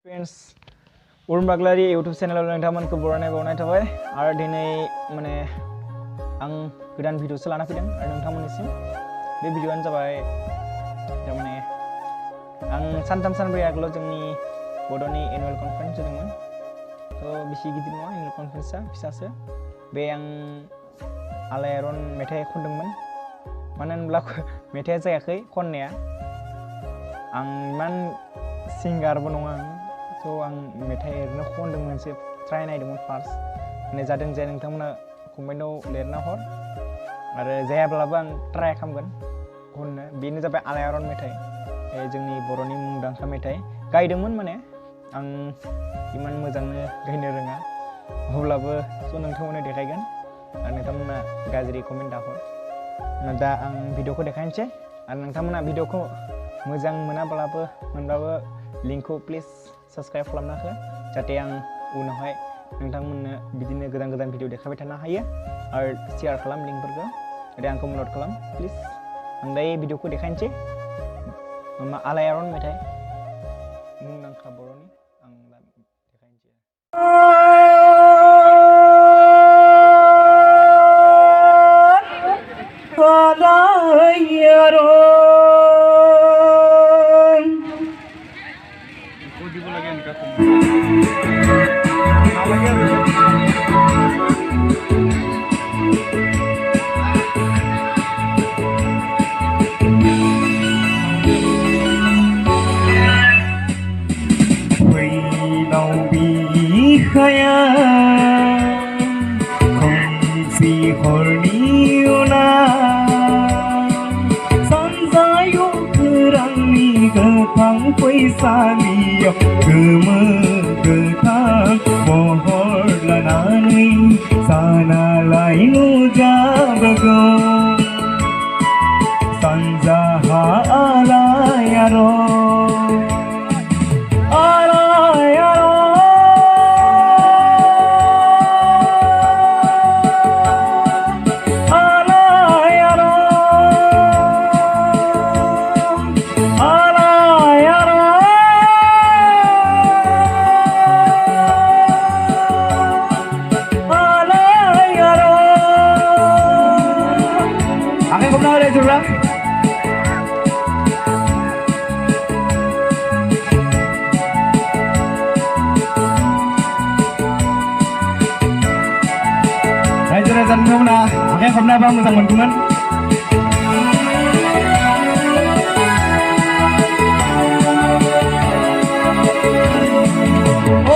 Friends, Arun Baglary YouTube channel nोंथांमोनखौ बरायनाय बावनाय थाबाय आरो दिनै माने आं गोदान भिडिअसो लाना फैदों आरो नोंथांमोननिसिम बे भिडिअआनो जाबाय माने आं सानथाम सानब्रै आगोलाव जोंनि बड'नि एनुवेल कनफारेन्स जादोंमोन बेसि गिदिर नङा एनुवेल कनफारेन्सआ फिसासो बे आं alaiaron मेथाइ खनदोंमोन मानो होनब्ला मेथाइआ जायाखै खननाया आं इमान सिंगारबो नङा आं मेथाइ ओरैनो खनदों मोनसे ट्राइ नायदोंमोन फार्स्ट माने जादों जाया नोंथांमोना कमेन्टआव लिरना हर आरो जायाब्लाबो आं ट्राइ खालामगोन खननो बेनो जाबाय alaiaron मेथाइ जोंनि बर'नि मुंदांखा मेथाइ गायदोंमोन माने आं इमान मोजांनो गायनो रोङा अब्लाबो नोंथांमोननो देखायगोन आरो नोंथांमोना गाज्रि कमेन्ट दाहर दा आं भिडिअखौ देखायनोसै आरो नोंथांमोना भिडिअखौ मोजां मोनाब्लाबो लिंकखौ प्लिज साबस्क्राइब खालामना हो जाहाथे आं उनावहाय नोंथांमोननो बिदिनो गोदान गोदान भिडिअ देखायबाय थानो हायो आरो शेयार खालाम लिंकफोरखौ आरो आंखौ मदद खालाम प्लिज आं दायो भिडिअखौ देखायनोसै alaiaron मेथाइ मुंदांखा बर'नि आं दा देखायनोसै fwilao bikhaya kongsi horni una sanjayo kerangni getang fisa liyo geme getang mohor lanani sana lainu jabago sanjaha alaiaron रायजो-राजा नोंथांमोना आखाइ खबनाबा मोजां मोनगौमोन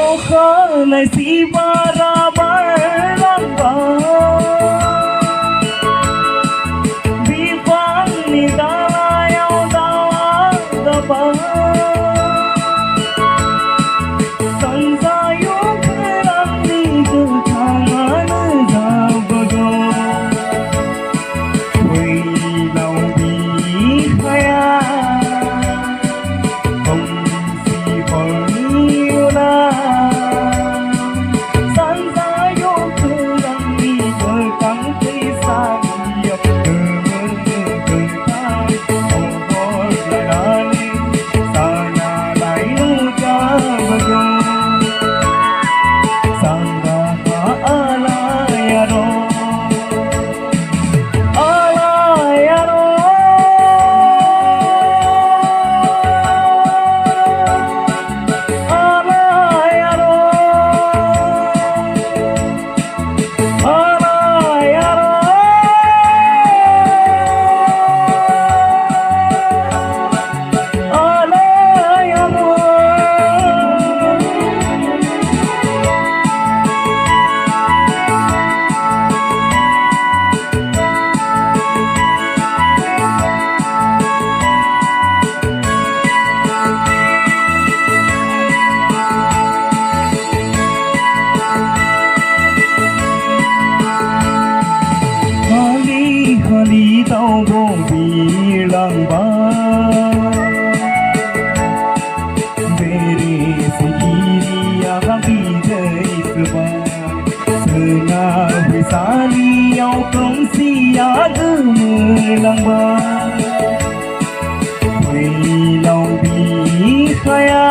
अखानाय सिबारा बारलांबाय बिफांनि दालायाव दावा दाबा सानजायो गोरांनि गोथाङानो fwilao bikhaya kongsi horni una sanjayo kerangni getang fisa liyo geme getang mohor lanani sana lainu jabago sangaha alaiaron hali tau bong bilang ba beri sekiri akan bidai seba sena wisali yang kongsi ada melang ba fwilao bikhaya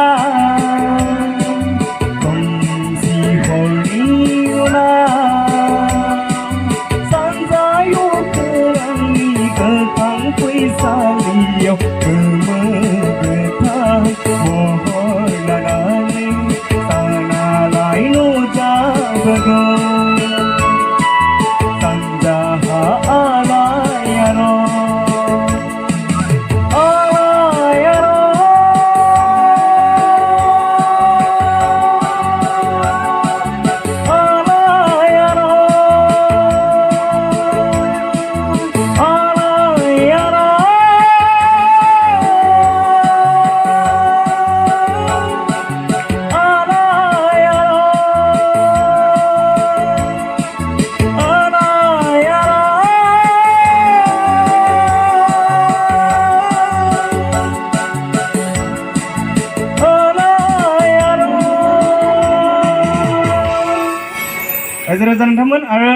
रायजो राजा नोंथांमोन आरो